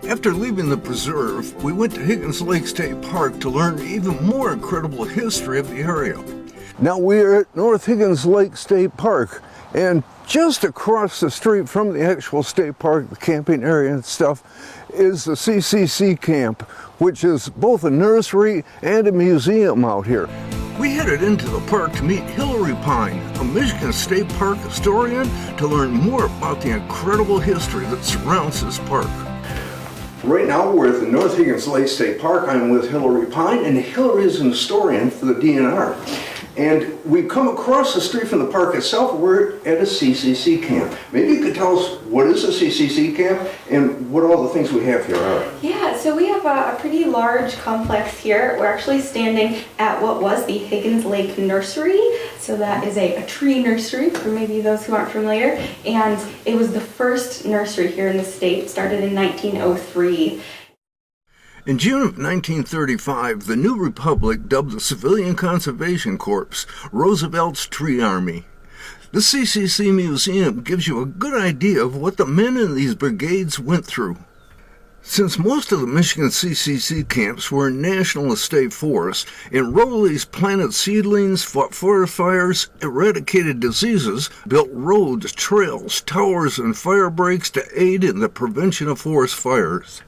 After leaving the preserve, we went to Higgins Lake State Park to learn even more incredible history of the area. Now we're at North Higgins Lake State Park, and just across the street from the actual state park, the camping area and stuff, is the CCC camp, which is both a nursery and a museum out here. We headed into the park to meet Hillary Pine, a Michigan State Park historian, to learn more about the incredible history that surrounds this park. Right now we're at the North Higgins Lake State Park. I'm with Hillary Pine, and Hillary is an historian for the DNR. And we've come across the street from the park itself. We're at a CCC camp. Maybe you could tell us what is a CCC camp and what all the things we have here are. Yeah, so we have a pretty large complex here. We're actually standing at what was the Higgins Lake Nursery. So that is a tree nursery for maybe those who aren't familiar. And it was the first nursery here in the state, started in 1903. In June of 1935, the new republic dubbed the Civilian Conservation Corps Roosevelt's Tree Army. The CCC Museum gives you a good idea of what the men in these brigades went through. Since most of the Michigan CCC camps were in national estate forests, enrollees planted seedlings, fought forest fires, eradicated diseases, built roads, trails, towers, and fire breaks to aid in the prevention of forest fires.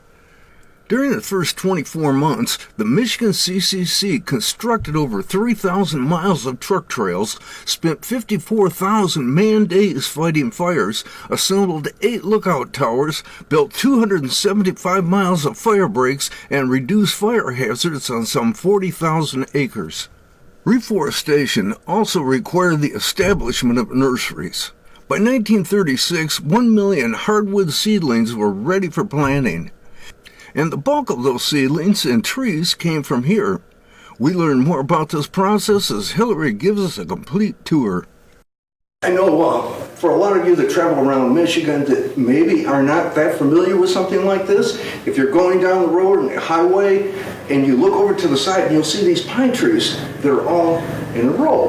During the first 24 months, the Michigan CCC constructed over 3,000 miles of truck trails, spent 54,000 man-days fighting fires, assembled 8 lookout towers, built 275 miles of fire breaks, and reduced fire hazards on some 40,000 acres. Reforestation also required the establishment of nurseries. By 1936, 1 million hardwood seedlings were ready for planting. And the bulk of those seedlings and trees came from here. We learn more about this process as Hillary gives us a complete tour. I know for a lot of you that travel around Michigan that maybe are not that familiar with something like this, if you're going down the road on the highway and you look over to the side, you'll see these pine trees that are all in a row.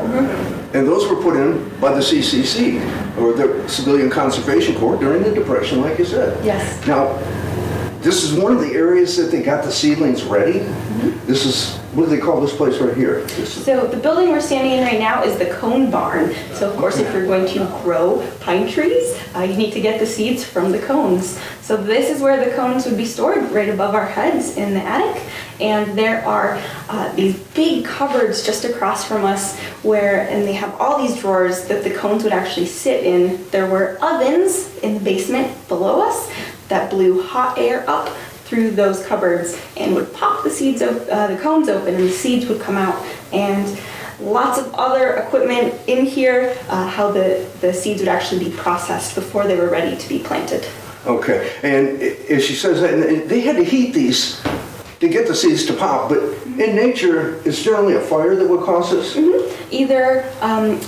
And those were put in by the CCC, or the Civilian Conservation Corps, during the Depression, like you said. Yes. Now, this is one of the areas that they got the seedlings ready. This is, what do they call this place right here? So the building we're standing in right now is the cone barn. So of course, if you're going to grow pine trees, you need to get the seeds from the cones. So this is where the cones would be stored, right above our heads in the attic. And there are these big cupboards just across from us and they have all these drawers that the cones would actually sit in. There were ovens in the basement below us that blew hot air up through those cupboards and would pop the cones open, and the seeds would come out. And lots of other equipment in here, how the seeds would actually be processed before they were ready to be planted. Okay, and as she says that, they had to heat these to get the seeds to pop, but in nature, it's generally a fire that would cause this? Either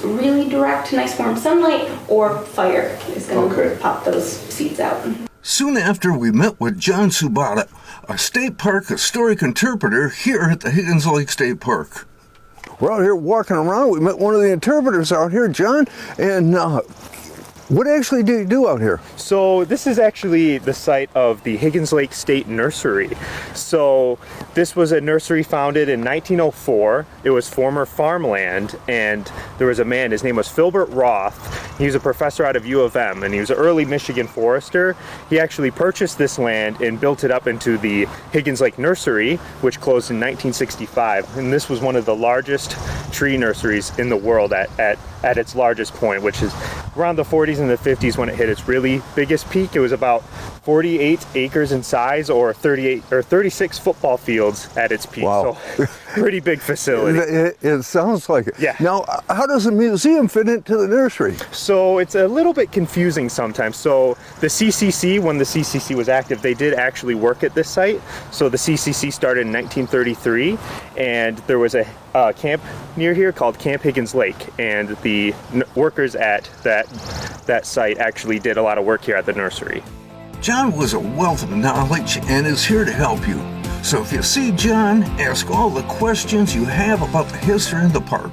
really direct, nice warm sunlight, or fire is going to pop those seeds out. Soon after, we met with John Subata, a state park historic interpreter here at the Higgins Lake State Park. We're out here walking around. We met one of the interpreters out here, John, and what actually do you do out here? So this is actually the site of the Higgins Lake State Nursery. So this was a nursery founded in 1904. It was former farmland, and there was a man, his name was Filbert Roth. He was a professor out of U of M, and he was an early Michigan forester. He actually purchased this land and built it up into the Higgins Lake Nursery, which closed in 1965. And this was one of the largest tree nurseries in the world at its largest point, which is around the 40s and the 50s when it hit its really biggest peak. It was about 48 acres in size, or 36 football fields at its peak. Wow. So pretty big facility. It sounds like it. Yeah. Now, how does a museum fit into the nursery? So it's a little bit confusing sometimes. So the CCC, when the CCC was active, they did actually work at this site. So the CCC started in 1933, and there was a camp near here called Camp Higgins Lake, and the workers at that site actually did a lot of work here at the nursery. John was a wealth of knowledge and is here to help you. So if you see John, ask all the questions you have about the history of the park.